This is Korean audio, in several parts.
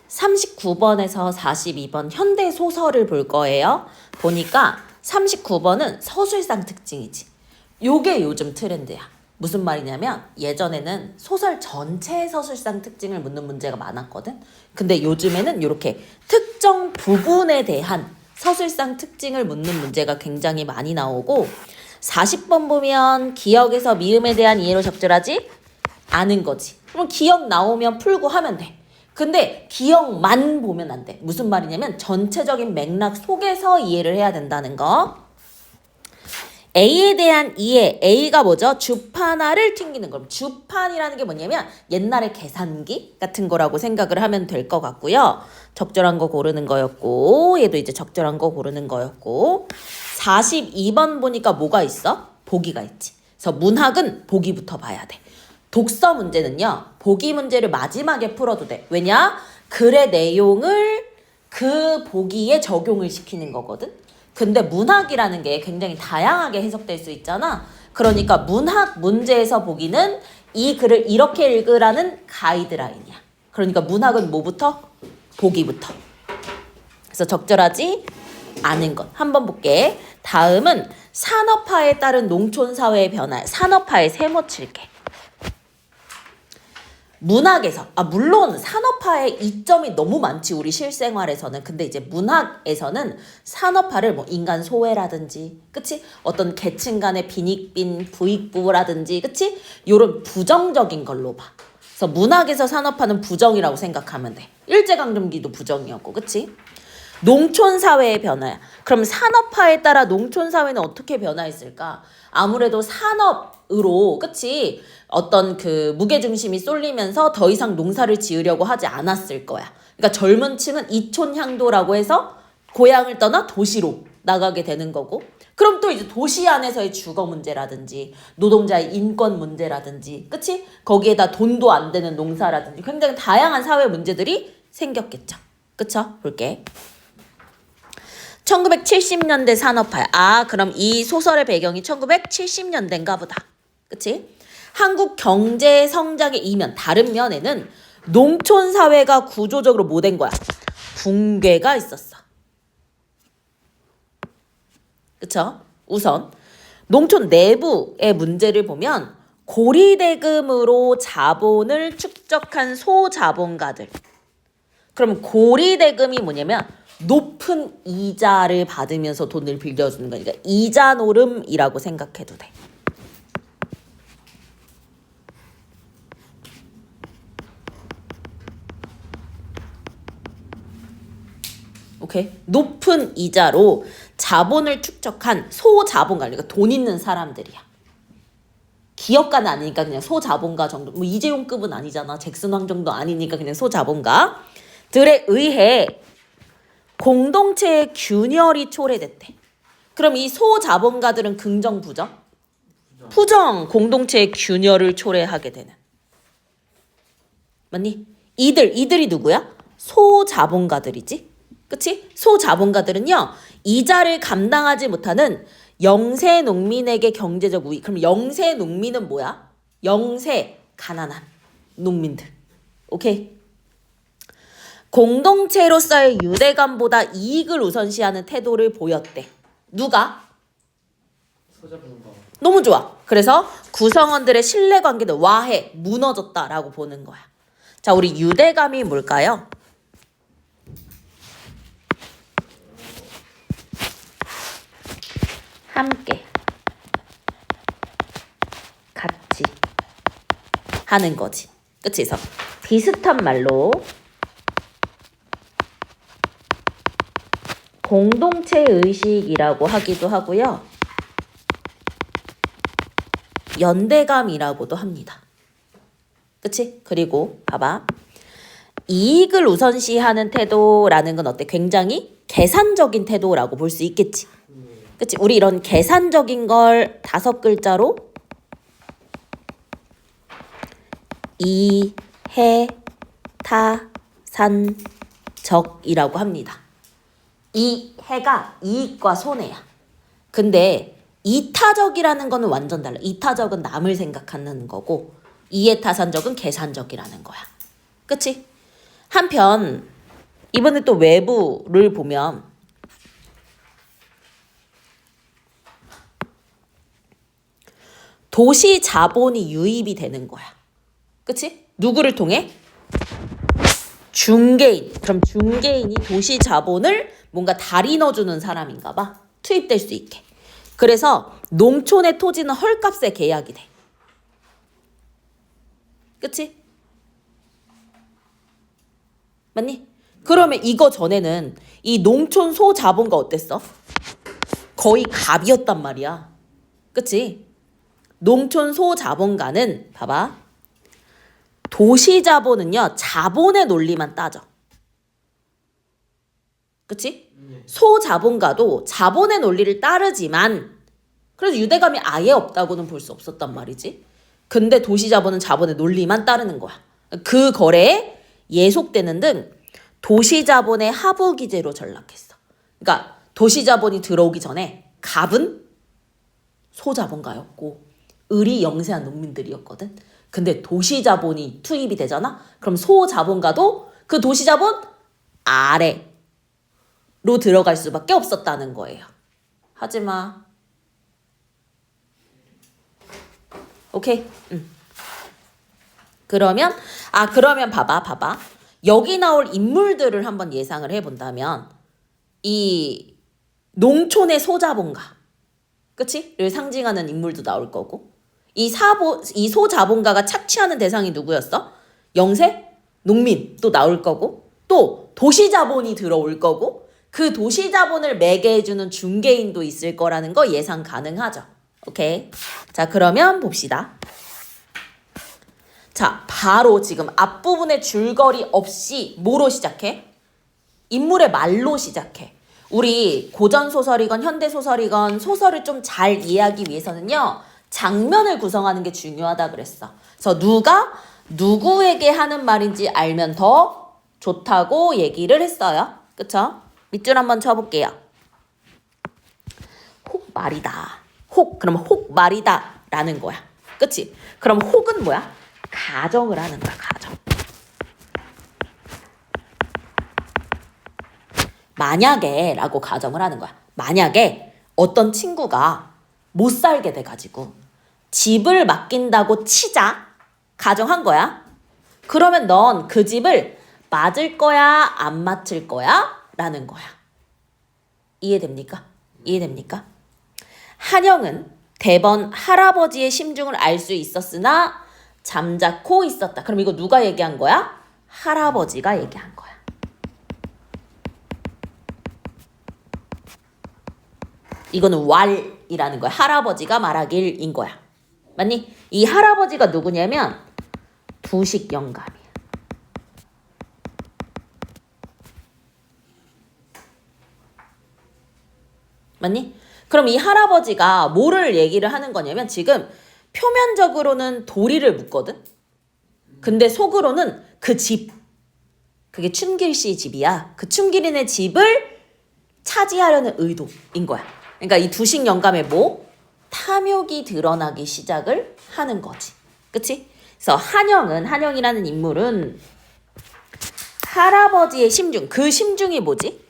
39번에서 42번 현대 소설을 볼 거예요. 보니까 39번은 서술상 특징이지. 요게 요즘 트렌드야. 무슨 말이냐면 예전에는 소설 전체의 서술상 특징을 묻는 문제가 많았거든. 근데 요즘에는 이렇게 특정 부분에 대한 서술상 특징을 묻는 문제가 굉장히 많이 나오고 40번 보면 기억에서 미음에 대한 이해로 적절하지? 아는 거지. 그럼 기억 나오면 풀고 하면 돼. 근데 기억만 보면 안 돼. 무슨 말이냐면 전체적인 맥락 속에서 이해를 해야 된다는 거. A에 대한 이해. A가 뭐죠? 주판화를 튕기는 거. 주판이라는 게 뭐냐면 옛날에 계산기 같은 거라고 생각을 하면 될 것 같고요. 적절한 거 고르는 거였고 얘도 이제 적절한 거 고르는 거였고 42번 보니까 뭐가 있어? 보기가 있지. 그래서 문학은 보기부터 봐야 돼. 독서 문제는요. 보기 문제를 마지막에 풀어도 돼. 왜냐? 글의 내용을 그 보기에 적용을 시키는 거거든. 근데 문학이라는 게 굉장히 다양하게 해석될 수 있잖아. 그러니까 문학 문제에서 보기는 이 글을 이렇게 읽으라는 가이드라인이야. 그러니까 문학은 뭐부터? 보기부터. 그래서 적절하지 않은 것. 한번 볼게. 다음은 산업화에 따른 농촌사회의 변화. 산업화에 세모 칠게. 문학에서 물론 산업화의 이점이 너무 많지 우리 실생활에서는. 근데 이제 문학에서는 산업화를 뭐 인간 소외라든지 그치? 어떤 계층 간의 빈익빈 부익부라든지 그치? 요런 부정적인 걸로 봐. 그래서 문학에서 산업화는 부정이라고 생각하면 돼. 일제강점기도 부정이었고 그치? 농촌사회의 변화야. 그럼 산업화에 따라 농촌사회는 어떻게 변화했을까? 아무래도 산업으로 그치? 어떤 그 무게중심이 쏠리면서 더 이상 농사를 지으려고 하지 않았을 거야. 그러니까 젊은 층은 이촌향도라고 해서 고향을 떠나 도시로 나가게 되는 거고 그럼 또 이제 도시 안에서의 주거 문제라든지 노동자의 인권 문제라든지 그치? 거기에다 돈도 안 되는 농사라든지 굉장히 다양한 사회 문제들이 생겼겠죠. 그쵸? 볼게. 1970년대 산업화야. 그럼 이 소설의 배경이 1970년대인가 보다. 그치? 한국 경제 성장의 이면, 다른 면에는 농촌 사회가 구조적으로 뭐 된 거야? 붕괴가 있었어. 그쵸? 우선 농촌 내부의 문제를 보면 고리대금으로 자본을 축적한 소자본가들. 그럼 고리대금이 뭐냐면 높은 이자를 받으면서 돈을 빌려주는 거니까 이자 노름이라고 생각해도 돼. 오케이? 높은 이자로 자본을 축적한 소자본가, 그러니까 돈 있는 사람들이야. 기업가는 아니니까 그냥 소자본가 정도. 뭐 이재용급은 아니잖아. 잭슨 왕 정도 아니니까 그냥 소자본가들에 의해 공동체의 균열이 초래됐대. 그럼 이 소자본가들은 긍정, 부정? 부정. 공동체의 균열을 초래하게 되는. 맞니? 이들이 누구야? 소자본가들이지. 그치? 소자본가들은요. 이자를 감당하지 못하는 영세 농민에게 경제적 우위. 그럼 영세 농민은 뭐야? 영세 가난한 농민들. 오케이? 공동체로서의 유대감보다 이익을 우선시하는 태도를 보였대. 누가? 소자본가. 너무 좋아. 그래서 구성원들의 신뢰관계는 와해, 무너졌다라고 보는 거야. 자, 우리 유대감이 뭘까요? 함께, 같이 하는 거지. 그치? 그래서 비슷한 말로 공동체 의식이라고 하기도 하고요. 연대감이라고도 합니다. 그치? 그리고 봐봐. 이익을 우선시하는 태도라는 건 어때? 굉장히 계산적인 태도라고 볼 수 있겠지. 그치? 우리 이런 계산적인 걸 5글자로 이해타산적이라고 합니다. 이 해가 이익과 손해야. 근데 이타적이라는 거는 완전 달라. 이타적은 남을 생각하는 거고 이해타산적은 계산적이라는 거야. 그치? 한편 이번에 또 외부를 보면 도시 자본이 유입이 되는 거야. 그치? 누구를 통해? 중개인. 그럼 중개인이 도시 자본을 뭔가 다리 넣어주는 사람인가 봐. 투입될 수 있게. 그래서 농촌의 토지는 헐값에 계약이 돼. 그치? 맞니? 그러면 이거 전에는 이 농촌 소자본가 어땠어? 거의 갑이었단 말이야. 그치? 농촌 소자본가는 봐봐. 도시자본은요. 자본의 논리만 따져. 그치? 소자본가도 자본의 논리를 따르지만 그래서 유대감이 아예 없다고는 볼 수 없었단 말이지. 근데 도시자본은 자본의 논리만 따르는 거야. 그 거래에 예속되는 등 도시자본의 하부기제로 전락했어. 그러니까 도시자본이 들어오기 전에 갑은 소자본가였고 을이 영세한 농민들이었거든. 근데 도시자본이 투입이 되잖아. 그럼 소자본가도 그 도시자본 아래로 들어갈 수밖에 없었다는 거예요. 하지마. 오케이? 그러면 봐봐. 여기 나올 인물들을 한번 예상을 해본다면 이 농촌의 소자본가, 그치? 를 상징하는 인물도 나올 거고 이 소자본가가 착취하는 대상이 누구였어? 영세? 농민도 나올 거고 또 도시자본이 들어올 거고 그 도시자본을 매개해주는 중개인도 있을 거라는 거 예상 가능하죠. 오케이? 자, 그러면 봅시다. 자, 바로 지금 앞부분에 줄거리 없이 뭐로 시작해? 인물의 말로 시작해. 우리 고전소설이건 현대소설이건 소설을 좀 잘 이해하기 위해서는요. 장면을 구성하는 게 중요하다 그랬어. 그래서 누가 누구에게 하는 말인지 알면 더 좋다고 얘기를 했어요. 그쵸? 밑줄 한번 쳐볼게요. 혹 말이다. 그러면 혹 말이다 라는 거야. 그치? 그럼 혹은 뭐야? 가정을 하는 거야. 가정. 만약에 라고 가정을 하는 거야. 만약에 어떤 친구가 못 살게 돼가지고 집을 맡긴다고 치자. 가정한 거야. 그러면 넌 그 집을 맡을 거야? 안 맡을 거야? 라는 거야. 이해됩니까? 한영은 대번 할아버지의 심중을 알 수 있었으나 잠자코 있었다. 그럼 이거 누가 얘기한 거야? 할아버지가 얘기한 거야. 이거는 왈이라는 거야. 할아버지가 말하길인 거야. 맞니? 이 할아버지가 누구냐면 부식 영감이야. 맞니? 그럼 이 할아버지가 뭐를 얘기를 하는 거냐면 지금 표면적으로는 도리를 묻거든? 근데 속으로는 그 집, 그게 춘길씨 집이야. 그 춘길인의 집을 차지하려는 의도인 거야. 그러니까 이 두식 영감의 뭐? 탐욕이 드러나기 시작을 하는 거지. 그치? 그래서 한영이라는 인물은 할아버지의 심중, 그 심중이 뭐지?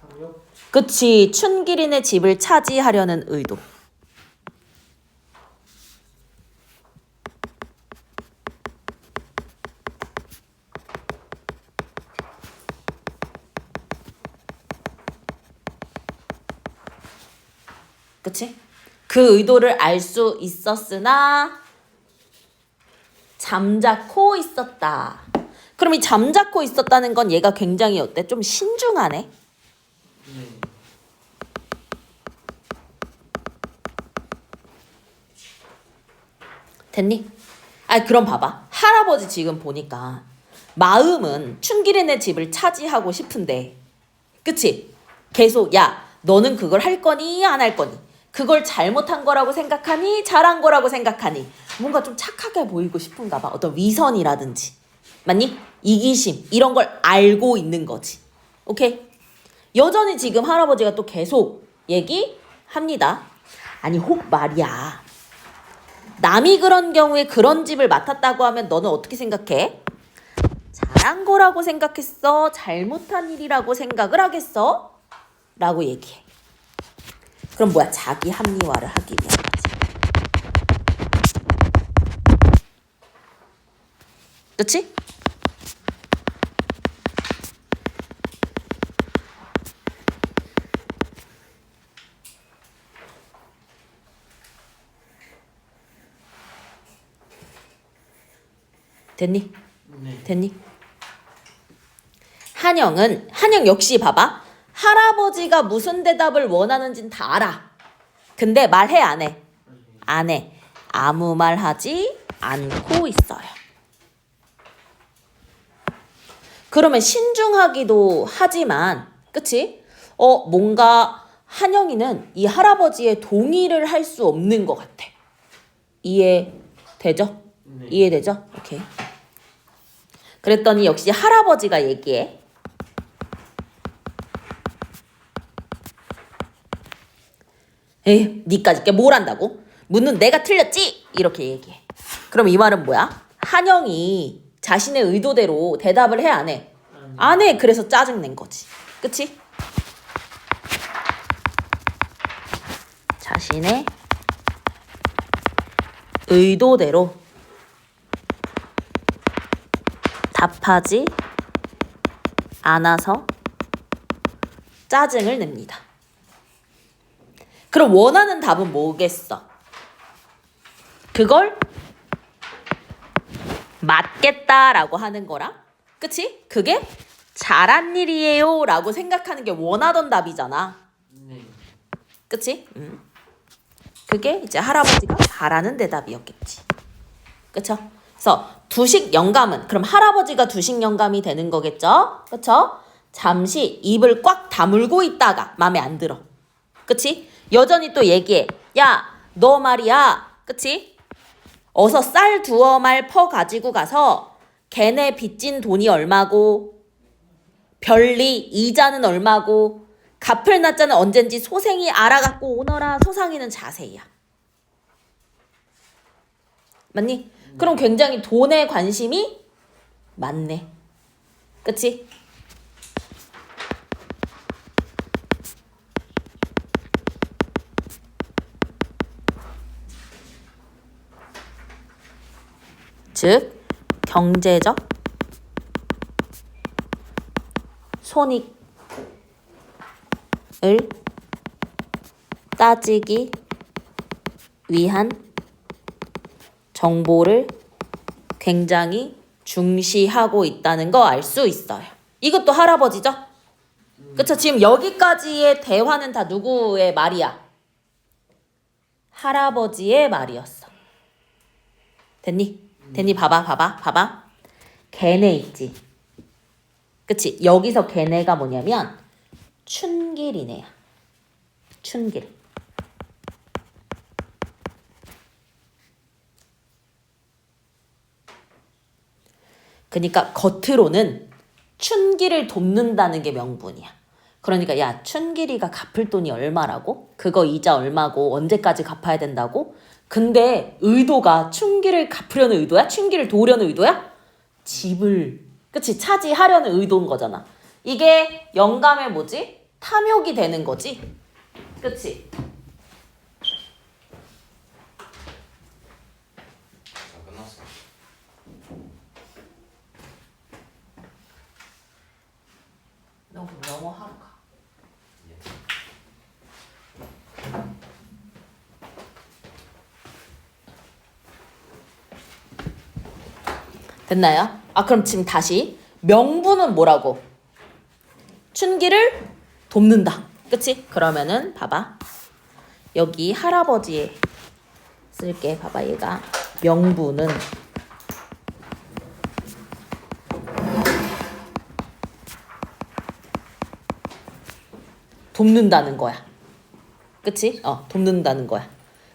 탐욕? 그치, 춘길인의 집을 차지하려는 의도. 그치? 그 의도를 알 수 있었으나 잠자코 있었다. 그럼 이 잠자코 있었다는 건 얘가 굉장히 어때? 좀 신중하네. 됐니? 그럼 봐봐. 할아버지 지금 보니까 마음은 춘길인의 집을 차지하고 싶은데, 그치? 계속 야, 너는 그걸 할 거니 안 할 거니? 그걸 잘못한 거라고 생각하니 잘한 거라고 생각하니? 뭔가 좀 착하게 보이고 싶은가 봐. 어떤 위선이라든지. 맞니? 이기심 이런 걸 알고 있는 거지. 오케이? 여전히 지금 할아버지가 또 계속 얘기합니다. 아니 혹 말이야. 남이 그런 경우에 그런 집을 맡았다고 하면 너는 어떻게 생각해? 잘한 거라고 생각했어? 잘못한 일이라고 생각을 하겠어? 라고 얘기해. 그럼 뭐야? 자기 합리화를 하기 위한 거지. 그치? 됐니? 네. 됐니? 한영 역시 봐봐. 할아버지가 무슨 대답을 원하는지는 다 알아. 근데 말해 안 해? 안 해. 아무 말 하지 않고 있어요. 그러면 신중하기도 하지만, 그치? 뭔가 한영이는 이 할아버지의 동의를 할 수 없는 것 같아. 이해되죠? 네. 이해되죠? 오케이. 그랬더니 역시 할아버지가 얘기해. 에이, 니까짓 뭘 안다고? 묻는 내가 틀렸지? 이렇게 얘기해. 그럼 이 말은 뭐야? 한영이 자신의 의도대로 대답을 해, 안 해? 안 해. 그래서 짜증낸 거지. 그치? 자신의 의도대로 답하지 않아서 짜증을 냅니다. 그럼 원하는 답은 뭐겠어? 그걸 맞겠다라고 하는 거랑, 그치? 그게 잘한 일이에요 라고 생각하는 게 원하던 답이잖아. 네. 그치? 그게 이제 할아버지가 바라는 대답이었겠지. 그쵸? 그래서 두식 영감은 그럼 할아버지가 두식 영감이 되는 거겠죠? 그쵸? 잠시 입을 꽉 다물고 있다가 맘에 안 들어. 그치? 여전히 또 얘기해. 야, 너 말이야. 그치? 어서 쌀 두어 말 퍼 가지고 가서 걔네 빚진 돈이 얼마고 별리 이자는 얼마고 갚을 날짜는 언젠지 소생이 알아갖고 오너라. 소상이는 자세히야. 맞니? 그럼 굉장히 돈에 관심이 많네. 그치? 즉 경제적 손익을 따지기 위한 정보를 굉장히 중시하고 있다는 거 알 수 있어요. 이것도 할아버지죠? 그쵸? 지금 여기까지의 대화는 다 누구의 말이야? 할아버지의 말이었어. 됐니? 됐니? 봐봐. 걔네 있지. 그치? 여기서 걔네가 뭐냐면 춘길이네요. 춘길. 그러니까 겉으로는 춘길을 돕는다는 게 명분이야. 그러니까 야, 춘길이가 갚을 돈이 얼마라고? 그거 이자 얼마고? 언제까지 갚아야 된다고? 근데 의도가 춘길을 갚으려는 의도야? 춘길을 도우려는 의도야? 집을, 그치? 차지하려는 의도인 거잖아. 이게 영감의 뭐지? 탐욕이 되는 거지. 그치? 다 끝났어. 너 그럼 영어 하러 가. 됐나요? 그럼 지금 다시 명분은 뭐라고? 춘기를 돕는다. 그치? 그러면은 봐봐. 여기 할아버지에 쓸게. 봐봐. 얘가 명분은 돕는다는 거야. 그치? 돕는다는 거야.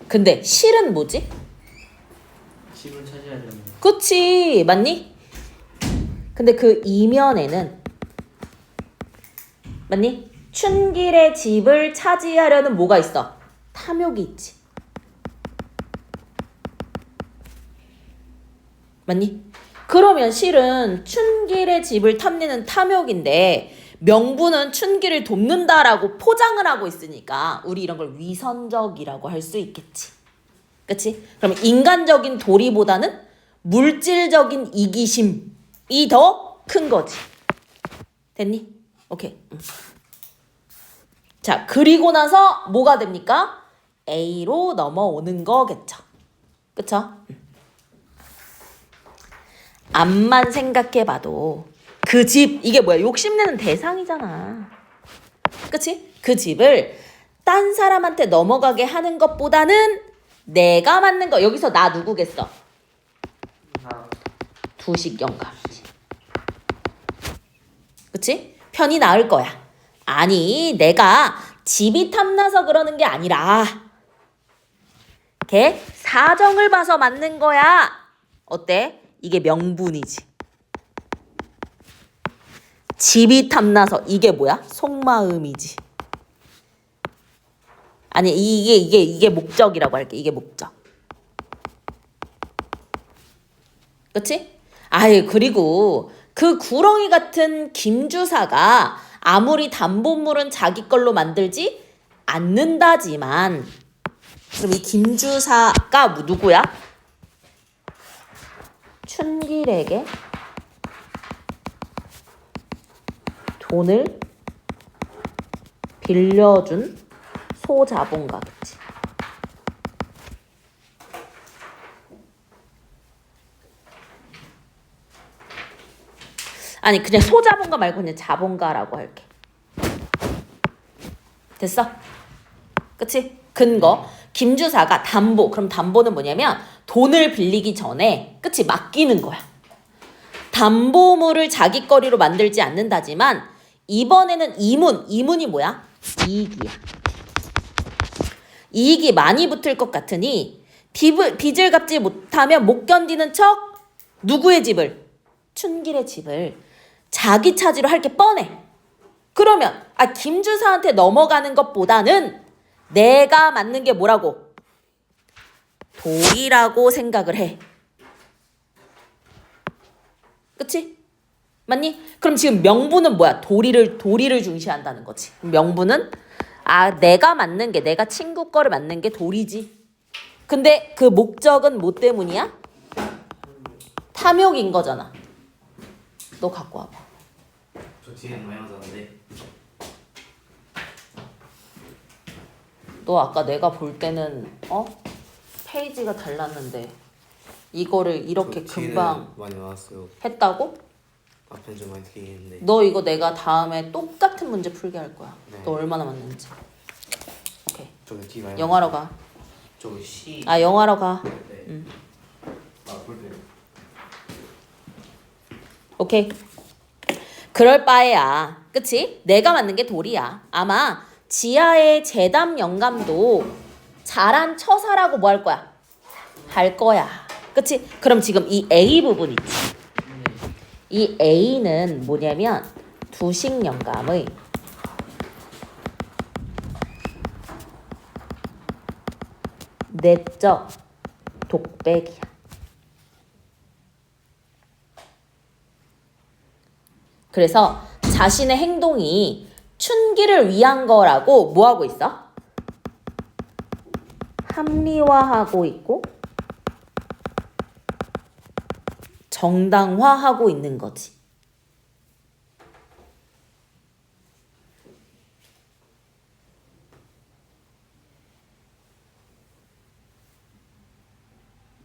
근데 실은 뭐지? 집을 차지해야 되는 거. 그치? 맞니? 근데 그 이면에는 맞니? 춘길의 집을 차지하려는 뭐가 있어? 탐욕이 있지. 맞니? 그러면 실은 춘길의 집을 탐내는 탐욕인데 명분은 춘길을 돕는다라고 포장을 하고 있으니까 우리 이런 걸 위선적이라고 할 수 있겠지. 그치? 그럼 인간적인 도리보다는 물질적인 이기심이 더 큰 거지. 됐니? 오케이. 자, 그리고 나서 뭐가 됩니까? A로 넘어오는 거겠죠. 그쵸? 앞만 생각해봐도 그 집, 이게 뭐야? 욕심내는 대상이잖아. 그치? 그 집을 딴 사람한테 넘어가게 하는 것보다는 내가 맞는 거. 여기서 나 누구겠어? 나 두식 영감이지. 그치? 편이 나을 거야. 아니, 내가 집이 탐나서 그러는 게 아니라 걔 사정을 봐서 맞는 거야. 어때? 이게 명분이지. 집이 탐나서 이게 뭐야? 속마음이지. 아니, 이게 목적이라고 할게. 이게 목적. 그치? 아예 그리고 그 구렁이 같은 김주사가 아무리 담보물은 자기 걸로 만들지 않는다지만 그럼 이 김주사가 누구야? 춘길에게 돈을 빌려준 소자본가겠지. 아니 그냥 소자본가 말고 그냥 자본가라고 할게. 됐어? 그치? 근거. 김주사가 담보. 그럼 담보는 뭐냐면 돈을 빌리기 전에 그치? 맡기는 거야. 담보물을 자기 거리로 만들지 않는다지만 이번에는 이문이 뭐야? 이익이야. 이익이 많이 붙을 것 같으니 빚을 갚지 못하면 못 견디는 척 누구의 집을? 춘길의 집을 자기 차지로 할 게 뻔해. 그러면 김주사한테 넘어가는 것보다는 내가 맞는 게 뭐라고? 도리라고 생각을 해. 그치? 맞니? 그럼 지금 명분은 뭐야? 도리를 중시한다는 거지. 명분은 내가 맞는 게 내가 친구 거를 맞는 게 도리지. 근데 그 목적은 뭐 때문이야? 탐욕인 거잖아. 너 갖고 와봐. 저 뒤에 많이 맞았는데. 너 아까 내가 볼 때는 페이지가 달랐는데 이거를 이렇게 저 뒤에는 금방 많이 맞았어요. 했다고? 앞에는 좀 많이 틀리긴 했는데. 너 이거 내가 다음에 똑같은 문제 풀게 할 거야. 네. 너 얼마나 맞는지. 오케이. 저기 뒤에 많이 영화로 가. 저기 C. 영화로 가. 네. 볼게요. 오케이. 그럴 바에야. 그치? 내가 맞는 게 도리야. 아마 지하의 재담 영감도 잘한 처사라고 뭐 할 거야? 할 거야. 그치? 그럼 지금 이 A 부분 있지? 이 A는 뭐냐면 두식 영감의 내적 독백이야. 그래서 자신의 행동이 춘기를 위한 거라고 뭐 하고 있어? 합리화하고 있고 정당화하고 있는 거지.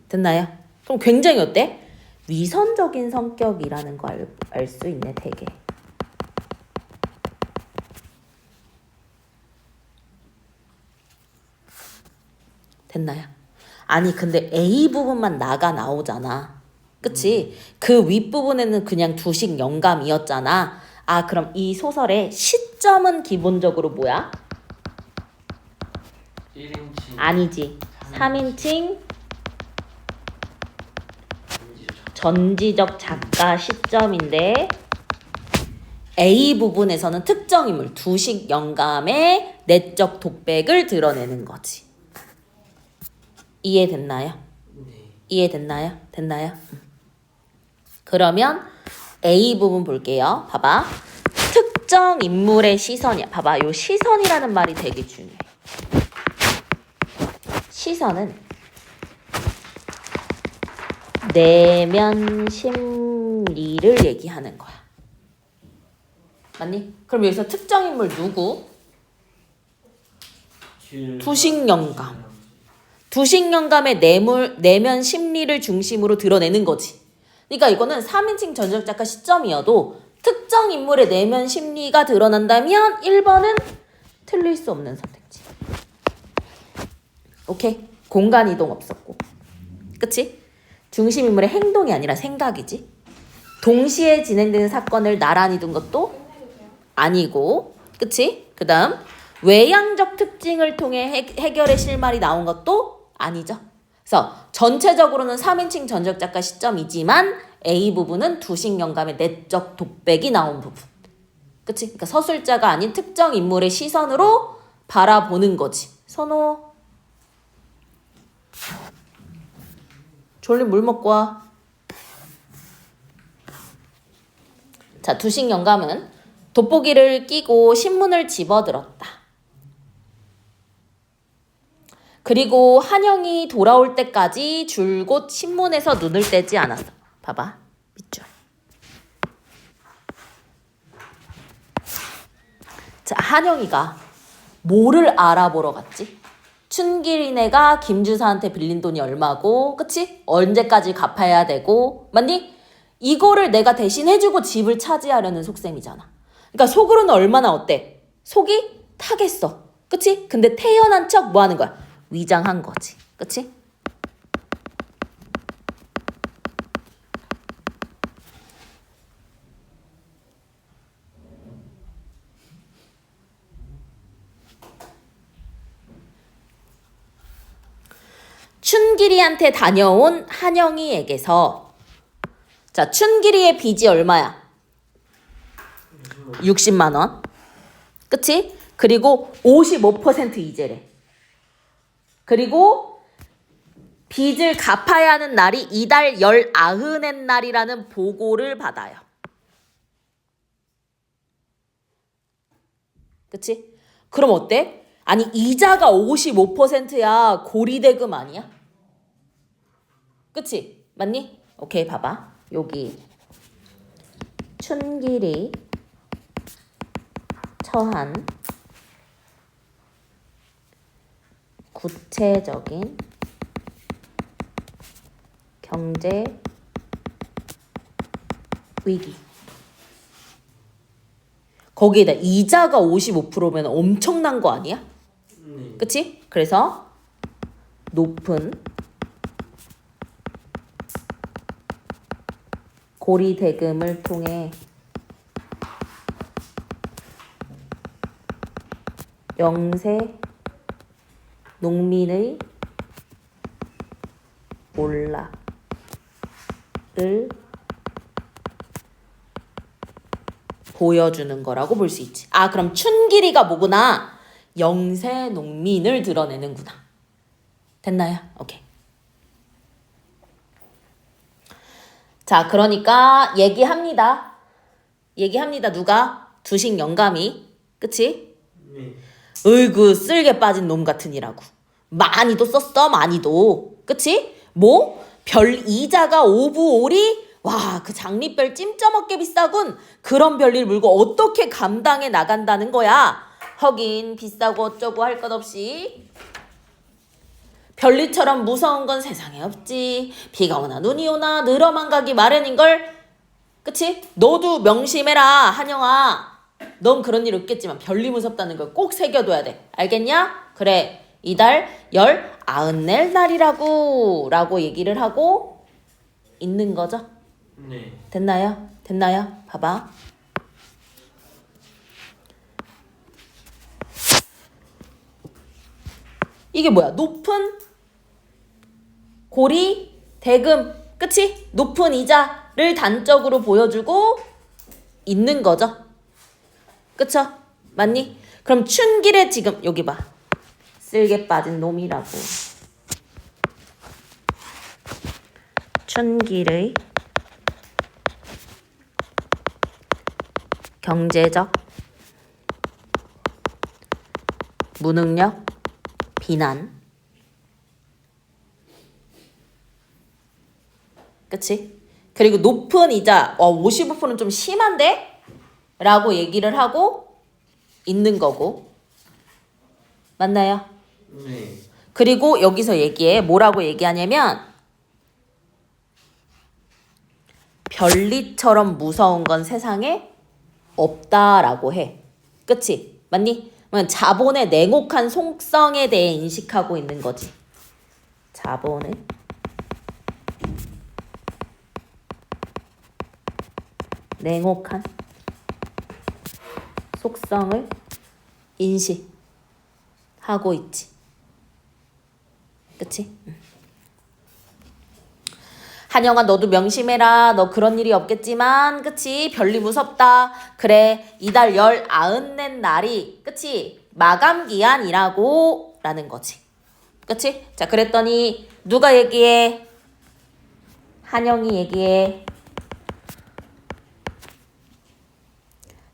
됐나요? 그럼 굉장히 어때? 위선적인 성격이라는 거 알 수 있네, 되게. 됐나요? 아니 근데 A 부분만 나오잖아. 그치? 그 윗부분에는 그냥 두식 영감이었잖아. 그럼 이 소설의 시점은 기본적으로 뭐야? 1인칭. 아니지. 3인칭 전지적 작가 시점인데 A 부분에서는 특정 인물 두식 영감의 내적 독백을 드러내는 거지. 이해됐나요? 네. 이해됐나요? 됐나요? 그러면 A 부분 볼게요. 봐봐. 특정 인물의 시선이야. 봐봐. 요 시선이라는 말이 되게 중요해. 시선은 내면 심리를 얘기하는 거야. 맞니? 그럼 여기서 특정 인물 누구? 두식영감. 두식영감의 내면 심리를 중심으로 드러내는 거지. 그러니까 이거는 3인칭 전적작가 시점이어도 특정 인물의 내면 심리가 드러난다면 1번은 틀릴 수 없는 선택지. 오케이? 공간 이동 없었고. 그치? 중심 인물의 행동이 아니라 생각이지. 동시에 진행되는 사건을 나란히 둔 것도 아니고. 그치? 그 다음 외향적 특징을 통해 해결의 실마리 나온 것도 아니죠. 그래서 전체적으로는 3인칭 전적작가 시점이지만 A 부분은 두식영감의 내적 독백이 나온 부분. 그치? 그러니까 서술자가 아닌 특정 인물의 시선으로 바라보는 거지. 선호. 졸린 물 먹고 와. 자, 두식영감은 돋보기를 끼고 신문을 집어들었다. 그리고 한영이 돌아올 때까지 줄곧 신문에서 눈을 떼지 않았어. 봐봐. 밑줄. 자, 한영이가 뭐를 알아보러 갔지? 춘길이네가 김주사한테 빌린 돈이 얼마고, 그치? 언제까지 갚아야 되고, 맞니? 이거를 내가 대신 해주고 집을 차지하려는 속셈이잖아. 그러니까 속으로는 얼마나 어때? 속이 타겠어. 그치? 근데 태연한 척 뭐 하는 거야? 위장한 거지. 그치? 춘길이한테 다녀온 한영이에게서 자, 춘길이의 빚이 얼마야? 60만 원. 그치? 그리고 55% 이자래. 그리고 빚을 갚아야 하는 날이 이달 19의 날이라는 보고를 받아요. 그치? 그럼 어때? 아니 이자가 55%야. 고리대금 아니야? 그치? 맞니? 오케이, 봐봐. 여기 춘길이 처한 구체적인 경제 위기. 거기에다 이자가 55%면 엄청난 거 아니야? 그치? 그래서 높은 고리대금을 통해 영세 농민의 몰락을 보여주는 거라고 볼 수 있지. 아, 그럼 춘길이가 뭐구나? 영세 농민을 드러내는구나. 됐나요? 오케이. 자, 그러니까 얘기합니다. 누가? 두식영감이. 그치? 네. 으이구, 쓸개 빠진 놈 같으니라고. 많이도 썼어, 많이도. 그치? 뭐? 별 이자가 오부오리? 와, 그 장리별 찜쪄먹게 비싸군. 그런 별일 물고 어떻게 감당해 나간다는 거야. 하긴 비싸고 어쩌고 할 것 없이 별일처럼 무서운 건 세상에 없지. 비가 오나 눈이 오나 늘어만 가기 마련인걸. 그치? 너도 명심해라, 한영아. 넌 그런 일 없겠지만 별일 무섭다는 걸 꼭 새겨둬야 돼. 알겠냐? 그래, 이달 19의 날이라고 라고 얘기를 하고 있는 거죠. 네. 됐나요? 봐봐. 이게 뭐야? 높은 고리 대금. 그치? 높은 이자를 단적으로 보여주고 있는 거죠. 그쵸? 맞니? 그럼 춘길의 지금 여기 봐. 쓸개 빠진 놈이라고. 춘길의 경제적, 무능력, 비난. 그치? 그리고 높은 이자, 55%는 좀 심한데? 라고 얘기를 하고 있는 거고. 맞나요? 네. 그리고 여기서 얘기해. 뭐라고 얘기하냐면 별리처럼 무서운 건 세상에 없다라고 해. 그치? 맞니? 그러면 자본의 냉혹한 속성에 대해 인식하고 있는 거지. 자본의 냉혹한 속성을 인식하고 있지. 그치? 한영아 너도 명심해라. 너 그런 일이 없겠지만 그치? 별리 무섭다. 그래 이달 19넷 날이 그치? 마감기한이라고 라는 거지. 그치? 자 그랬더니 누가 얘기해? 한영이 얘기해.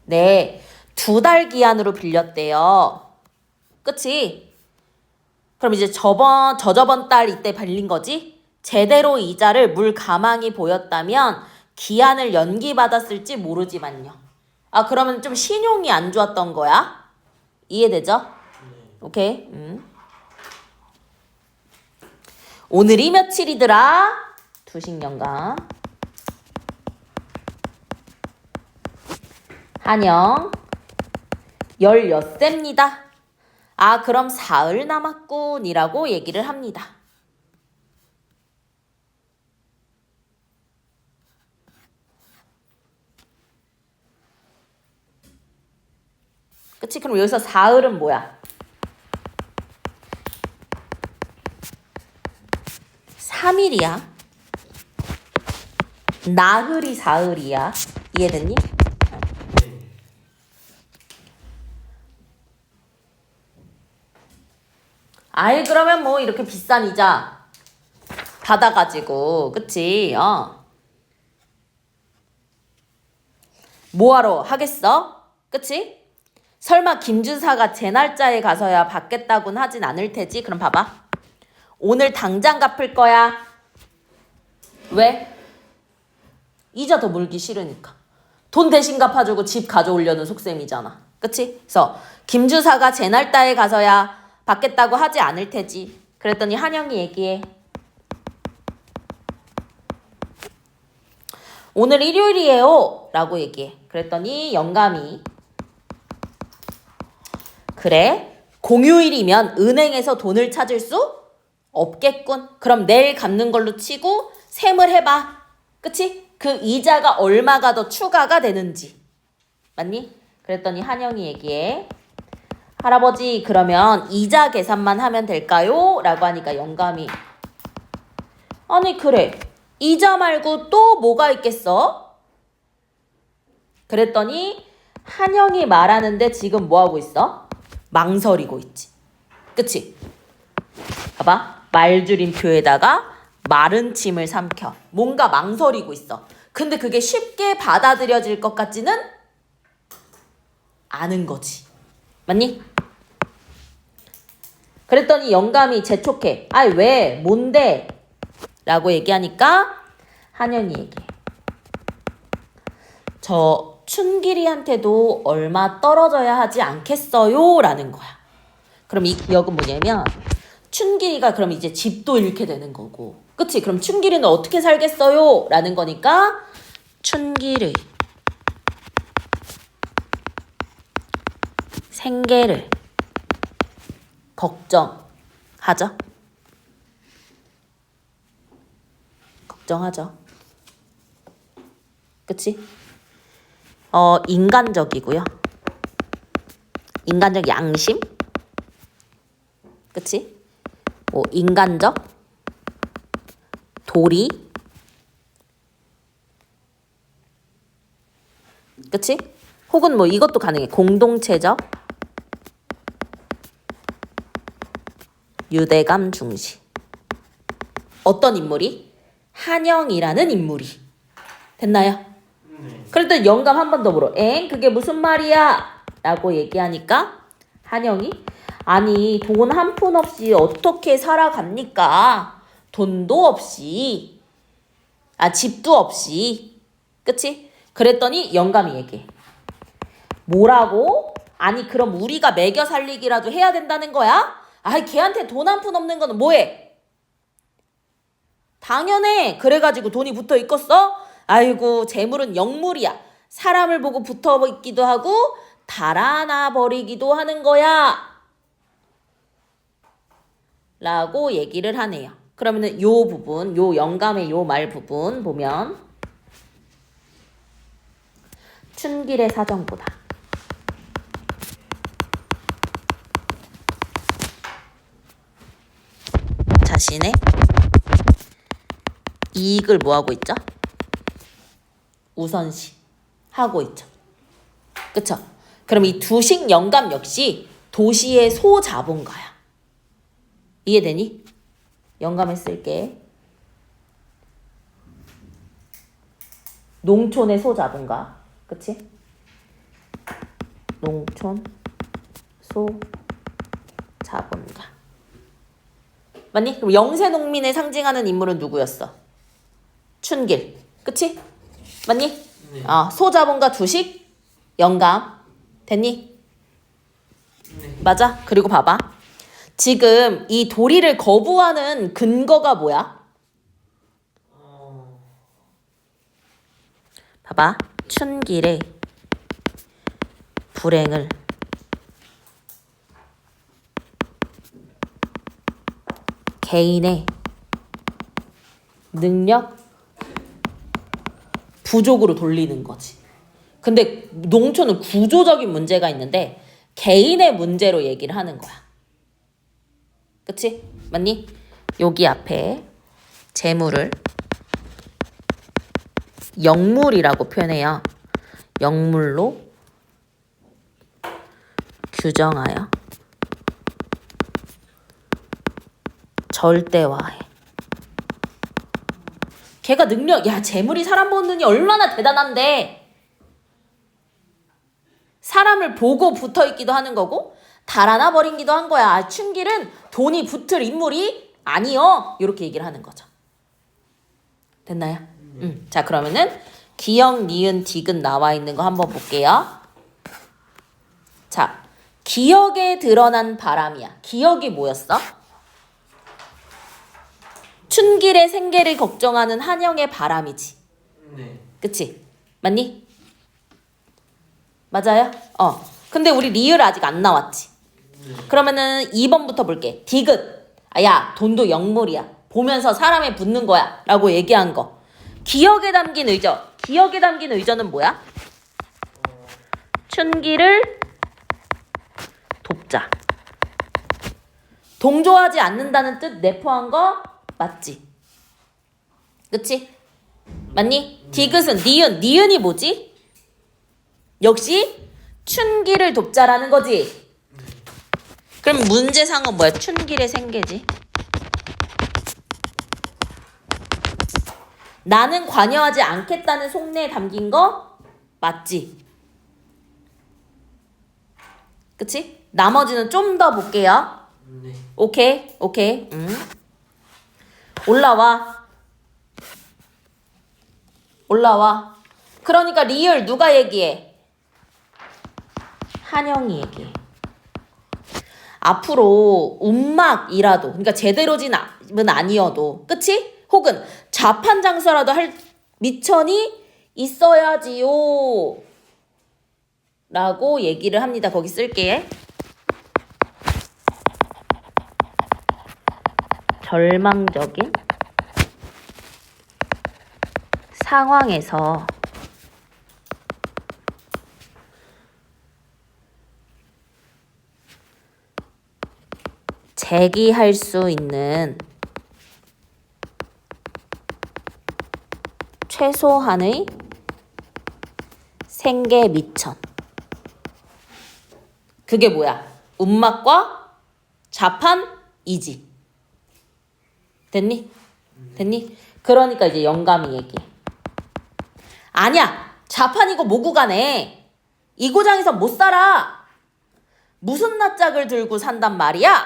네, 2달 기한으로 빌렸대요. 그치? 그럼 이제 저저번 달 이때 빌린 거지? 제대로 이자를 물 가망이 보였다면 기한을 연기받았을지 모르지만요. 아, 그러면 좀 신용이 안 좋았던 거야? 이해되죠? 오케이. 오늘이 며칠이더라? 두식연강. 한영 16세입니다. 아, 그럼 사흘 남았군이라고 얘기를 합니다. 그치? 그럼 여기서 사흘은 뭐야? 3일이야. 나흘이 사흘이야. 이해됐니? 아이 그러면 뭐 이렇게 비싼 이자 받아가지고 그치? 뭐하러 하겠어? 그치? 설마 김주사가 제 날짜에 가서야 받겠다고는 하진 않을 테지? 그럼 봐봐. 오늘 당장 갚을 거야. 왜? 이자 더 물기 싫으니까. 돈 대신 갚아주고 집 가져오려는 속셈이잖아. 그치? 그래서 김주사가 제 날짜에 가서야 받겠다고 하지 않을 테지. 그랬더니 한영이 얘기해. 오늘 일요일이에요 라고 얘기해. 그랬더니 영감이 그래? 공휴일이면 은행에서 돈을 찾을 수 없겠군. 그럼 내일 갚는 걸로 치고 셈을 해봐. 그치? 그 이자가 얼마가 더 추가가 되는지. 맞니? 그랬더니 한영이 얘기해. 할아버지 그러면 이자 계산만 하면 될까요? 라고 하니까 영감이 아니 그래 이자 말고 또 뭐가 있겠어? 그랬더니 한영이 말하는데 지금 뭐하고 있어? 망설이고 있지. 그치? 봐봐 말줄임표에다가 마른 침을 삼켜. 뭔가 망설이고 있어. 근데 그게 쉽게 받아들여질 것 같지는 않은 거지. 맞니? 그랬더니 영감이 재촉해. 아이 왜? 뭔데? 라고 얘기하니까 한영이 얘기해. 저 춘길이한테도 얼마 떨어져야 하지 않겠어요? 라는 거야. 그럼 이 기억은 뭐냐면 춘길이가 그럼 이제 집도 잃게 되는 거고. 그치? 그럼 춘길이는 어떻게 살겠어요? 라는 거니까 춘길의 생계를 걱정하죠. 걱정하죠. 그치? 인간적이고요. 인간적 양심? 그치? 뭐 인간적 도리? 그치? 혹은 뭐 이것도 가능해. 공동체적 유대감 중시. 어떤 인물이? 한영이라는 인물이. 됐나요? 네. 그랬더니 영감 한 번 더 물어. 엥? 그게 무슨 말이야? 라고 얘기하니까 한영이 아니 돈 한 푼 없이 어떻게 살아갑니까? 돈도 없이 집도 없이 그치? 그랬더니 영감이 얘기해. 뭐라고? 아니 그럼 우리가 먹여 살리기라도 해야 된다는 거야? 아이 걔한테 돈 한 푼 없는 거는 뭐해? 당연해. 그래가지고 돈이 붙어 있겠어? 아이고 재물은 영물이야. 사람을 보고 붙어 있기도 하고 달아나 버리기도 하는 거야. 라고 얘기를 하네요. 그러면은 요 부분, 요 영감의 요 말 부분 보면 춘길의 사정보다 자신의 이익을 뭐하고 있죠? 우선시 하고 있죠. 그쵸? 그럼 이 두식 영감 역시 도시의 소자본가야. 이해되니? 영감에 쓸게. 농촌의 소자본가. 그치? 농촌 소자본가. 맞니? 그럼 영세농민을 상징하는 인물은 누구였어? 춘길. 그치? 맞니? 네. 소자본가 두식 영감. 됐니? 네. 맞아. 그리고 봐봐. 지금 이 도리를 거부하는 근거가 뭐야? 봐봐. 춘길의 불행을 개인의 능력 부족으로 돌리는 거지. 근데 농촌은 구조적인 문제가 있는데 개인의 문제로 얘기를 하는 거야. 그치? 맞니? 여기 앞에 재물을 영물이라고 표현해요. 영물로 규정하여 절대화해. 걔가 재물이 사람 보는 눈이 얼마나 대단한데 사람을 보고 붙어있기도 하는 거고 달아나 버린기도 한 거야. 춘길은 돈이 붙을 인물이 아니여. 이렇게 얘기를 하는 거죠. 됐나요? 자 그러면은 기역, 니은, 디귿 나와 있는 거 한번 볼게요. 자 기역에 드러난 바람이야. 기역이 뭐였어? 춘길의 생계를 걱정하는 한영의 바람이지. 네. 그치? 맞니? 맞아요? 근데 우리 리을 아직 안 나왔지. 그러면은 2번부터 볼게. 디귿. 야, 돈도 영물이야. 보면서 사람에 붙는 거야. 라고 얘기한 거. 기억에 담긴 의저. 기억에 담긴 의저는 뭐야? 춘길을 돕자. 동조하지 않는다는 뜻 내포한 거 맞지? 그치? 맞니? 디귿은 니은. 니은이 뭐지? 역시 춘길을 돕자라는 거지. 그럼 문제상은 뭐야? 춘길의 생계지. 나는 관여하지 않겠다는 속내에 담긴 거 맞지? 그치? 나머지는 좀 더 볼게요. 네. 오케이. 올라와. 그러니까 리을 누가 얘기해? 한영이 얘기해. 앞으로 움막이라도, 그러니까 제대로는 아니어도, 그치? 혹은 자판장사라도 할 미천이 있어야지요. 라고 얘기를 합니다. 거기 쓸게. 절망적인 상황에서 제기할 수 있는 최소한의 생계 미천. 그게 뭐야? 움막과 자판이지. 됐니? 그러니까 이제 영감이 얘기해. 아니야. 좌판이고 뭐고 간에 이 고장에서 못 살아. 무슨 낯짝을 들고 산단 말이야?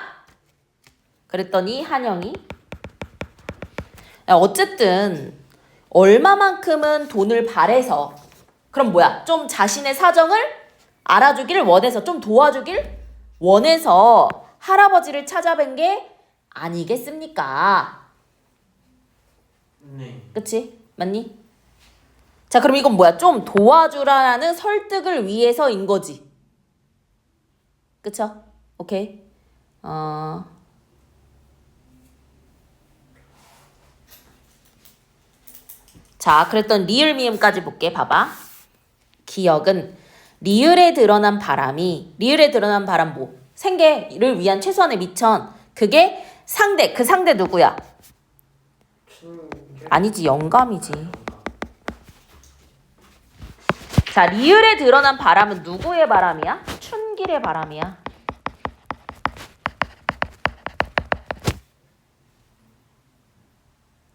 그랬더니 한영이 야, 어쨌든 얼마만큼은 돈을 바래서 그럼 뭐야? 좀 자신의 사정을 알아주길 원해서 좀 도와주길 원해서 할아버지를 찾아뵌 게 아니겠습니까? 네. 그치? 맞니? 자, 그럼 이건 뭐야? 좀 도와주라는 설득을 위해서인 거지. 그쵸? 오케이. 자, 그랬던 리을 미음까지 볼게. 봐봐. 기억은 리을에 드러난 바람이 리을에 드러난 바람 뭐? 생계를 위한 최소한의 미천. 그게 상대. 그 상대 누구야? 아니지, 영감이지. 자, 리을에 드러난 바람은 누구의 바람이야? 춘길의 바람이야.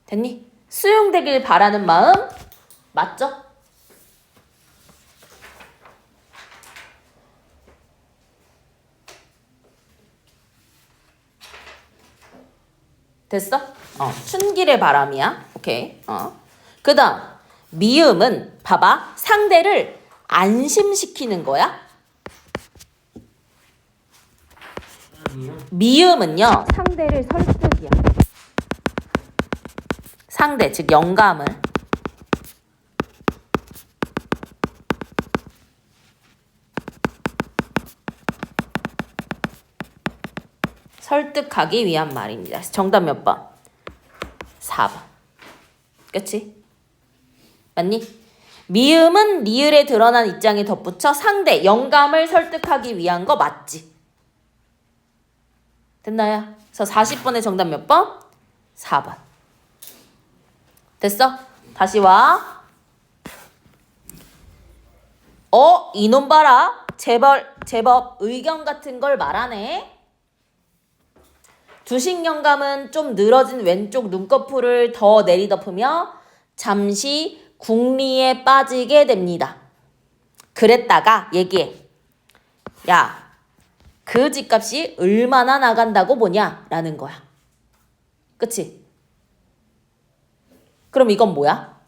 됐니? 수용되길 바라는 마음 맞죠? 됐어? 춘길의 바람이야. 오케이. 그 다음 미음은 봐봐. 상대를 안심시키는 거야. 아니요. 미음은요. 상대를 설득이야. 상대, 즉 영감을 설득하기 위한 말입니다. 정답 몇 번? 4번. 그치? 맞니? 미음은 리을에 드러난 입장에 덧붙여 상대, 영감을 설득하기 위한 거 맞지? 됐나요? 그래서 40번의 정답 몇 번? 4번. 됐어? 다시 와. 이놈 봐라. 제법 의견 같은 걸 말하네. 두식 영감은 좀 늘어진 왼쪽 눈꺼풀을 더 내리덮으며 잠시 궁리에 빠지게 됩니다. 그랬다가 얘기해. 야, 그 집값이 얼마나 나간다고 보냐? 라는 거야. 그치? 그럼 이건 뭐야?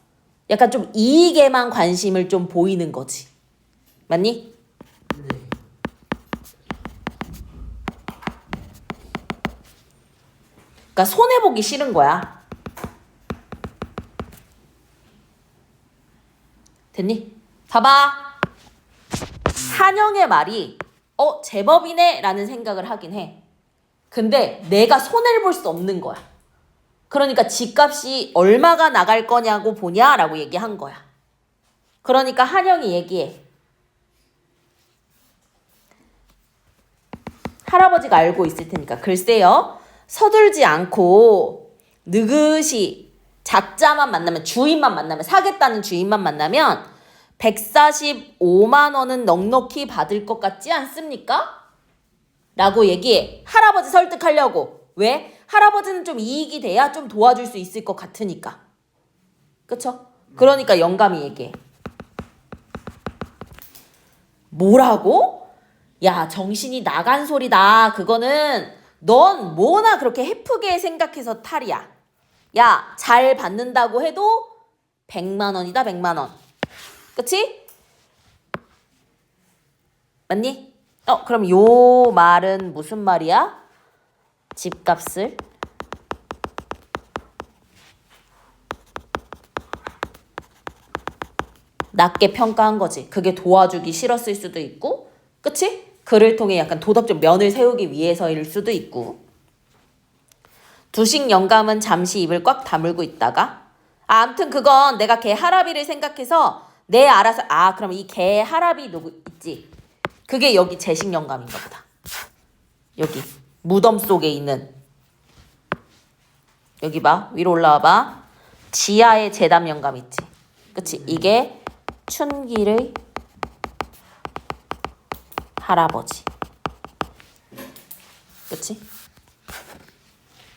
약간 좀 이익에만 관심을 좀 보이는 거지. 맞니? 네. 그러니까 손해보기 싫은 거야. 됐니? 봐봐. 한영의 말이 제법이네 라는 생각을 하긴 해. 근데 내가 손해를 볼 수 없는 거야. 그러니까 집값이 얼마가 나갈 거냐고 보냐 라고 얘기한 거야. 그러니까 한영이 얘기해. 할아버지가 알고 있을 테니까. 글쎄요. 서둘지 않고 느긋이 작자만 만나면, 주인만 만나면, 사겠다는 주인만 만나면 145만 원은 넉넉히 받을 것 같지 않습니까? 라고 얘기해. 할아버지 설득하려고. 왜? 할아버지는 좀 이익이 돼야 좀 도와줄 수 있을 것 같으니까. 그쵸? 그러니까 영감이 얘기해. 뭐라고? 야, 정신이 나간 소리다. 그거는 넌 뭐나 그렇게 헤프게 생각해서 탈이야. 야, 잘 받는다고 해도 100만 원이다, 100만 원. 그치? 맞니? 그럼 요 말은 무슨 말이야? 집값을 낮게 평가한 거지. 그게 도와주기 싫었을 수도 있고, 그치? 그를 통해 약간 도덕적 면을 세우기 위해서일 수도 있고. 두식 영감은 잠시 입을 꽉 다물고 있다가 아무튼 그건 내가 걔 할아비를 생각해서 내 알아서 그럼 이 걔 할아비 누구 있지? 그게 여기 재식 영감인가 보다. 여기 무덤 속에 있는 여기 봐. 위로 올라와 봐. 지하에 제담 영감 있지? 그치? 이게 춘길의 할아버지. 그치?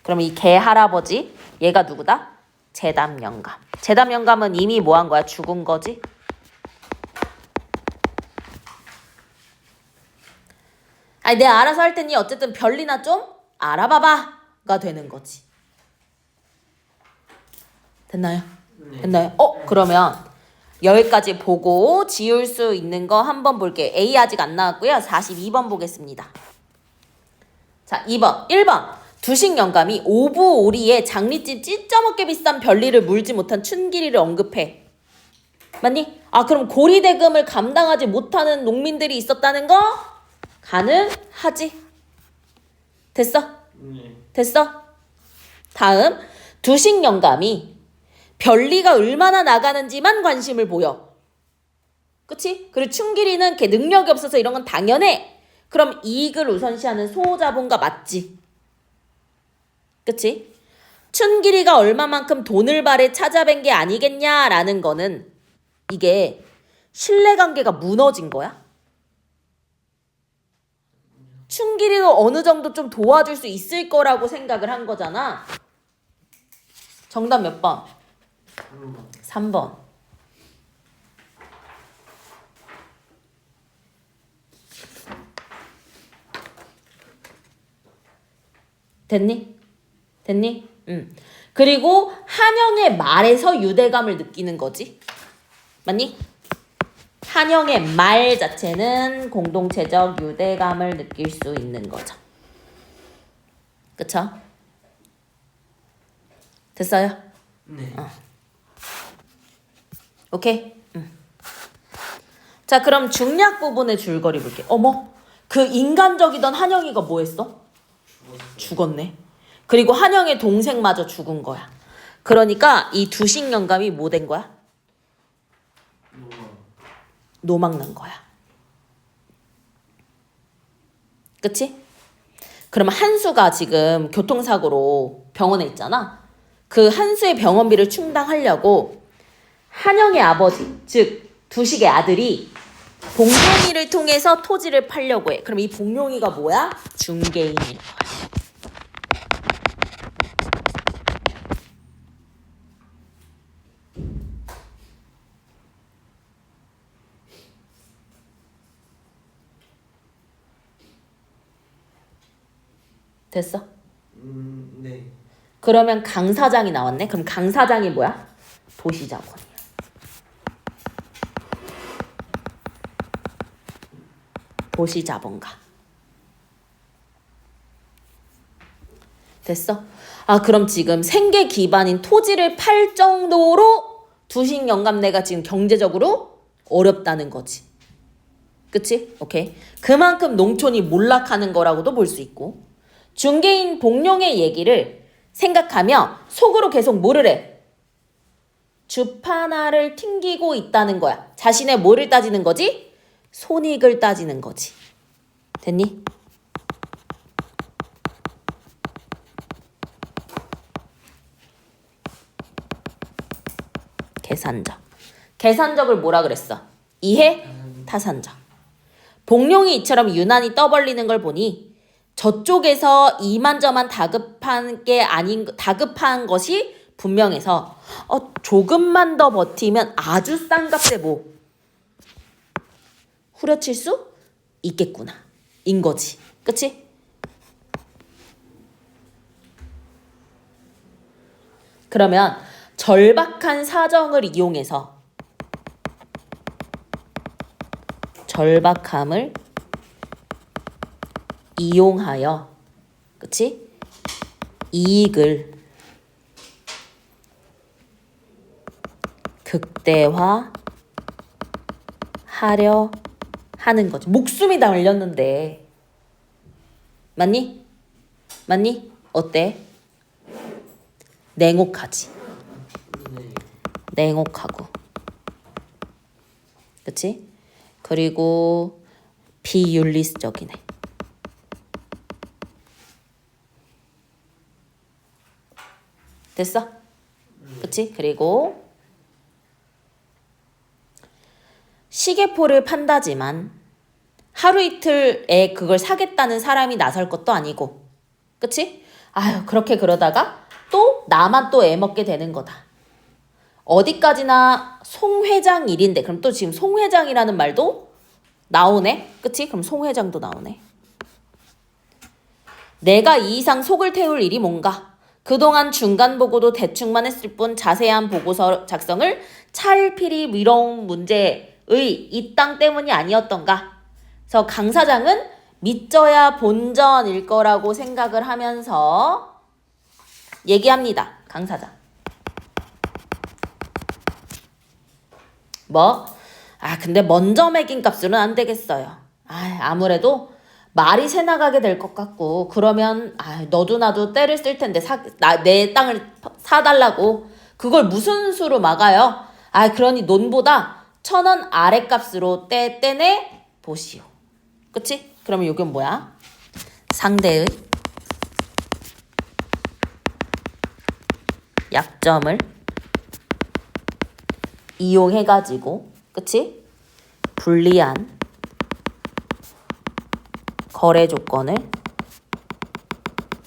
그럼 이 개 할아버지 얘가 누구다? 제담 영감. 제담 영감은 이미 뭐 한 거야? 죽은 거지? 아니 내가 알아서 할 테니 어쨌든 별리나 좀 알아봐봐가 되는 거지. 됐나요? 네. 됐나요? 그러면 여기까지 보고 지울 수 있는 거 한번 볼게요. A 아직 안 나왔고요. 42번 보겠습니다. 자, 2번. 1번. 두식 영감이 오부 오리에 장리집 찢어먹게 비싼 별리를 물지 못한 춘길이를 언급해. 맞니? 아, 그럼 고리대금을 감당하지 못하는 농민들이 있었다는 거? 가능하지. 됐어? 네. 됐어? 다음. 두식 영감이 별리가 얼마나 나가는지만 관심을 보여. 그치? 그리고 춘길이는 걔 능력이 없어서 이런 건 당연해. 그럼 이익을 우선시하는 소자본가 맞지? 그치? 춘길이가 얼마만큼 돈을 발에 찾아뵌 게 아니겠냐라는 거는 이게 신뢰관계가 무너진 거야. 춘길이도 어느 정도 좀 도와줄 수 있을 거라고 생각을 한 거잖아. 정답 몇 번? 3번. 됐니? 됐니? 응. 그리고 한영의 말에서 유대감을 느끼는 거지. 맞니? 한영의 말 자체는 공동체적 유대감을 느낄 수 있는 거죠. 그쵸? 됐어요? 네. 오케이? 자, 그럼 중략 부분의 줄거리 볼게. 어머, 그 인간적이던 한영이가 뭐 했어? 죽었네. 그리고 한영의 동생마저 죽은 거야. 그러니까 이 두식 영감이 뭐 된 거야? 노망난 거야. 그치? 그럼 한수가 지금 교통사고로 병원에 있잖아. 그 한수의 병원비를 충당하려고 한영의 아버지, 즉 두식의 아들이 봉룡이를 통해서 토지를 팔려고 해. 그럼 이 봉룡이가 뭐야? 중개인일 거야. 됐어? 네. 그러면 강 사장이 나왔네. 그럼 강 사장이 뭐야? 도시자본이야. 도시자본가. 됐어? 아, 그럼 지금 생계 기반인 토지를 팔 정도로 두식 영감네가 지금 경제적으로 어렵다는 거지. 그치? 오케이. 그만큼 농촌이 몰락하는 거라고도 볼 수 있고, 중개인 봉룡의 얘기를 생각하며 속으로 계속 뭐를 해? 주파나를 튕기고 있다는 거야. 자신의 뭐를 따지는 거지? 손익을 따지는 거지. 됐니? 계산적. 계산적을 뭐라 그랬어? 이해? 타산적. 봉룡이 이처럼 유난히 떠벌리는 걸 보니 저쪽에서 이만저만 다급한 것이 분명해서 조금만 더 버티면 아주 싼 값에 뭐 후려칠 수 있겠구나 인 거지. 그치? 그러면 절박한 사정을 이용해서 절박함을 이용하여 그치? 이익을 극대화하려 하는 거지. 목숨이 달렸는데. 맞니? 맞니? 어때? 냉혹하지. 네. 냉혹하고. 그치? 그리고 비윤리적이네. 됐어? 그치? 그리고 시계포를 판다지만 하루 이틀에 그걸 사겠다는 사람이 나설 것도 아니고. 그치? 아유, 그렇게 그러다가 또 나만 또 애먹게 되는 거다. 어디까지나 송 회장 일인데. 그럼 또 지금 송 회장이라는 말도 나오네. 그치? 그럼 송 회장도 나오네. 내가 이 이상 속을 태울 일이 뭔가? 그동안 중간 보고도 대충만 했을 뿐 자세한 보고서 작성을 차일피리 미뤄온 문제의 이 땅 때문이 아니었던가? 그래서 강 사장은 믿져야 본전일 거라고 생각을 하면서 얘기합니다. 강 사장. 근데 먼저 매긴 값으로는 안 되겠어요. 아무래도 말이 새 나가게 될 것 같고, 그러면 너도 나도 때를 쓸 텐데 내 땅을 사달라고. 그걸 무슨 수로 막아요? 그러니 논보다 1,000원 아래 값으로 떼내 보시오. 그치? 그러면 이건 뭐야? 상대의 약점을 이용해가지고, 그치? 불리한 거래 조건을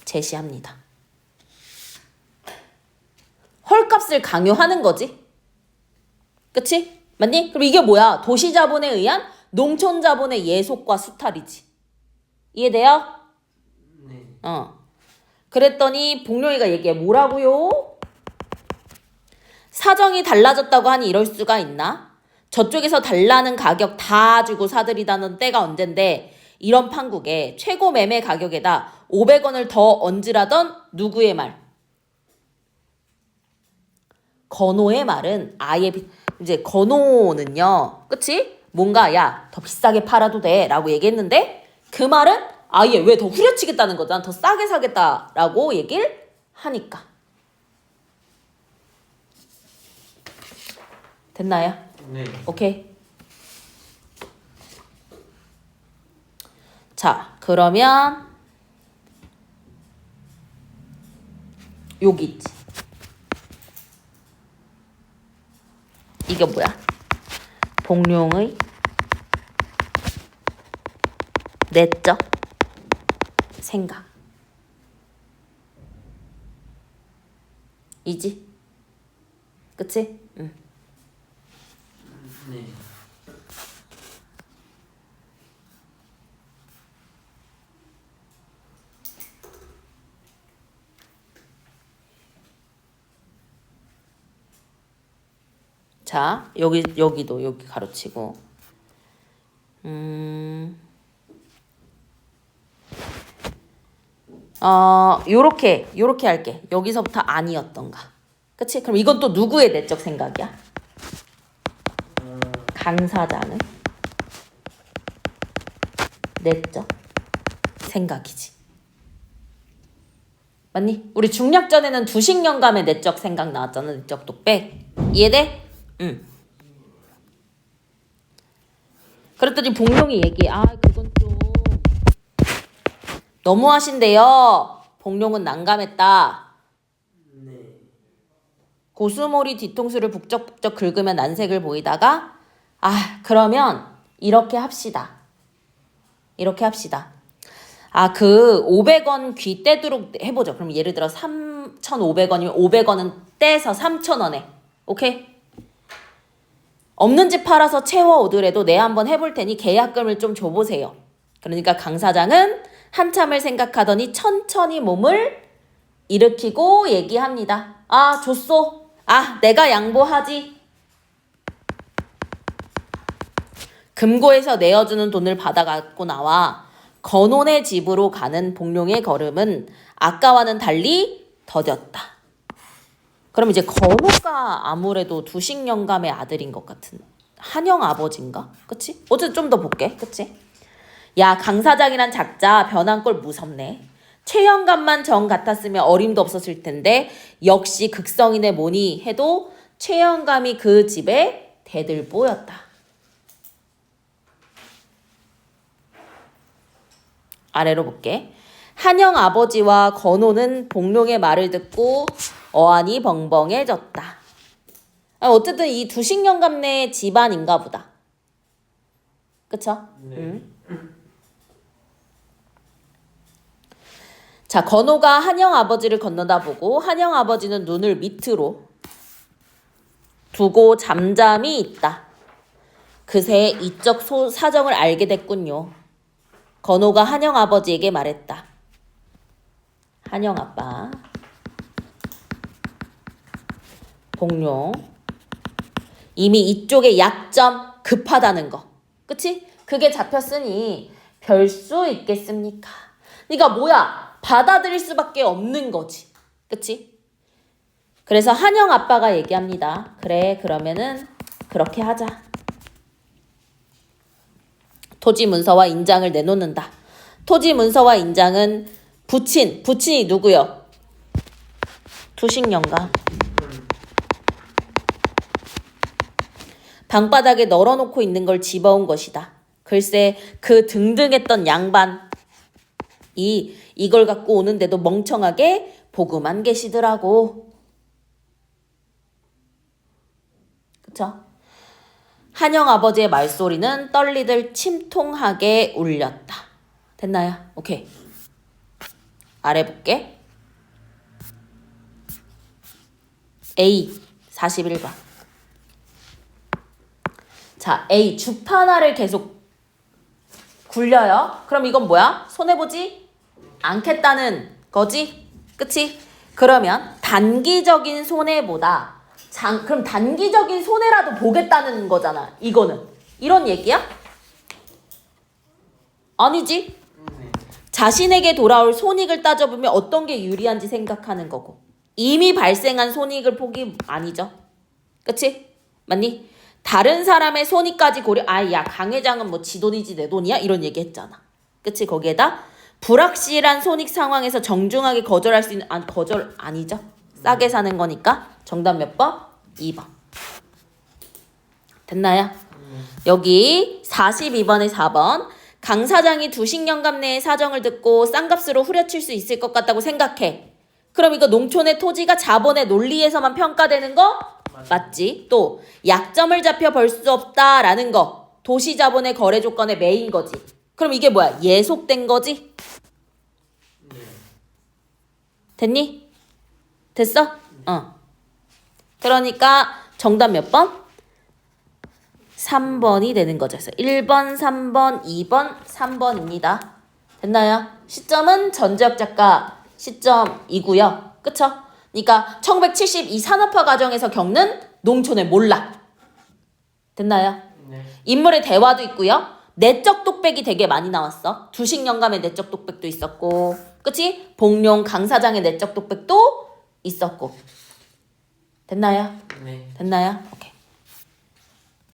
제시합니다. 헐값을 강요하는 거지. 그치? 맞니? 그럼 이게 뭐야? 도시자본에 의한 농촌자본의 예속과 수탈이지. 이해돼요? 네. 그랬더니 복룡이가 얘기해. 뭐라고요? 사정이 달라졌다고 하니 이럴 수가 있나? 저쪽에서 달라는 가격 다 주고 사들이다는 때가 언젠데 이런 판국에 최고 매매 가격에다 500원을 더 얹으라던 누구의 말? 건호의 말은 이제 건호는요. 그치? 뭔가 더 비싸게 팔아도 돼 라고 얘기했는데 그 말은 왜 더 후려치겠다는 거잖아. 더 싸게 사겠다라고 얘기를 하니까. 됐나요? 네. 오케이. 자, 그러면 여기 있지. 이게 뭐야? 복룡의 내적 생각. 이지? 그치? 응. 네. 자, 여기도 여기 가로치고. 요렇게 할게. 여기서부터 아니었던가. 그치? 그럼 이건 또 누구의 내적 생각이야? 강 사장은 내적 생각이지. 맞니? 우리 중략전에는 두식영감의 내적 생각 나왔잖아. 내적 독백. 이해돼? 응. 그랬더니 복룡이 얘기해. 그건 좀 너무하신데요. 복룡은 난감했다. 네. 고수몰이 뒤통수를 북적북적 긁으며 난색을 보이다가 그러면 이렇게 합시다. 그 500원 귀 떼도록 해보죠. 그럼 예를 들어 3,500원이면 500원은 떼서 3,000원에. 오케이? 없는 집 팔아서 채워 오더라도 내 한번 해볼 테니 계약금을 좀 줘보세요. 그러니까 강 사장은 한참을 생각하더니 천천히 몸을 일으키고 얘기합니다. 줬소. 내가 양보하지. 금고에서 내어주는 돈을 받아갖고 나와 건혼의 집으로 가는 복룡의 걸음은 아까와는 달리 더뎠다. 그럼 이제 건호가 아무래도 두식영감의 아들인 것 같은. 한영 아버지인가? 그치? 어쨌든 좀 더 볼게. 그치? 강 사장이란 작자 변한 꼴 무섭네. 최영감만 정 같았으면 어림도 없었을 텐데 역시 극성인의 뭐니 해도 최영감이 그 집에 대들보였다. 아래로 볼게. 한영 아버지와 건호는 복룡의 말을 듣고 어안이 벙벙해졌다. 어쨌든 이 두식영감네 집안인가 보다. 그쵸? 네. 자, 건호가 한영 아버지를 건너다 보고 한영 아버지는 눈을 밑으로 두고 잠잠히 있다. 그새 이쪽 사정을 알게 됐군요. 건호가 한영 아버지에게 말했다. 한영 아빠, 복룡. 이미 이쪽에 약점 급하다는 거. 그치? 그게 잡혔으니 별 수 있겠습니까? 그러니까 뭐야? 받아들일 수밖에 없는 거지. 그치? 그래서 한영 아빠가 얘기합니다. 그래, 그러면은 그렇게 하자. 토지 문서와 인장을 내놓는다. 토지 문서와 인장은 부친이 누구요? 두식영감. 방바닥에 널어놓고 있는 걸 집어온 것이다. 글쎄 그 등등했던 양반이 이걸 갖고 오는데도 멍청하게 보고만 계시더라고. 그쵸? 한영 아버지의 말소리는 떨리들 침통하게 울렸다. 됐나요? 오케이. 아래 볼게. A 41번. 자, A 주판화를 계속 굴려요. 그럼 이건 뭐야? 손해보지 않겠다는 거지? 그치? 그러면 단기적인 손해보다 그럼 단기적인 손해라도 보겠다는 거잖아. 이거는. 이런 얘기야? 아니지? 네. 자신에게 돌아올 손익을 따져보면 어떤 게 유리한지 생각하는 거고. 이미 발생한 손익을 포기 아니죠. 그치? 맞니? 다른 사람의 손익까지 고려. 야, 강 회장은 뭐 지 돈이지 내 돈이야? 이런 얘기 했잖아. 그치? 거기에다 불확실한 손익 상황에서 정중하게 거절할 수 있는. 거절 아니죠. 싸게 사는 거니까. 정답 몇 번? 2번. 됐나요? 여기 42번에 4번. 강 사장이 두식영감 내의 사정을 듣고 싼 값으로 후려칠 수 있을 것 같다고 생각해. 그럼 이거 농촌의 토지가 자본의 논리에서만 평가되는 거? 맞지? 또 약점을 잡혀 볼 수 없다라는 거. 도시 자본의 거래 조건의 매인 거지. 그럼 이게 뭐야? 예속된 거지? 네. 됐니? 됐어? 그러니까 정답 몇 번? 3번이 되는 거죠. 그래서 1번, 3번, 2번, 3번입니다. 됐나요? 시점은 전지혁 작가 시점이고요. 그쵸? 그러니까 1972 산업화 과정에서 겪는 농촌의 몰락. 됐나요? 네. 인물의 대화도 있고요. 내적 독백이 되게 많이 나왔어. 두식영감의 내적 독백도 있었고, 그치? 복룡 강 사장의 내적 독백도 있었고. 됐나요? 네. 됐나요? 오케이.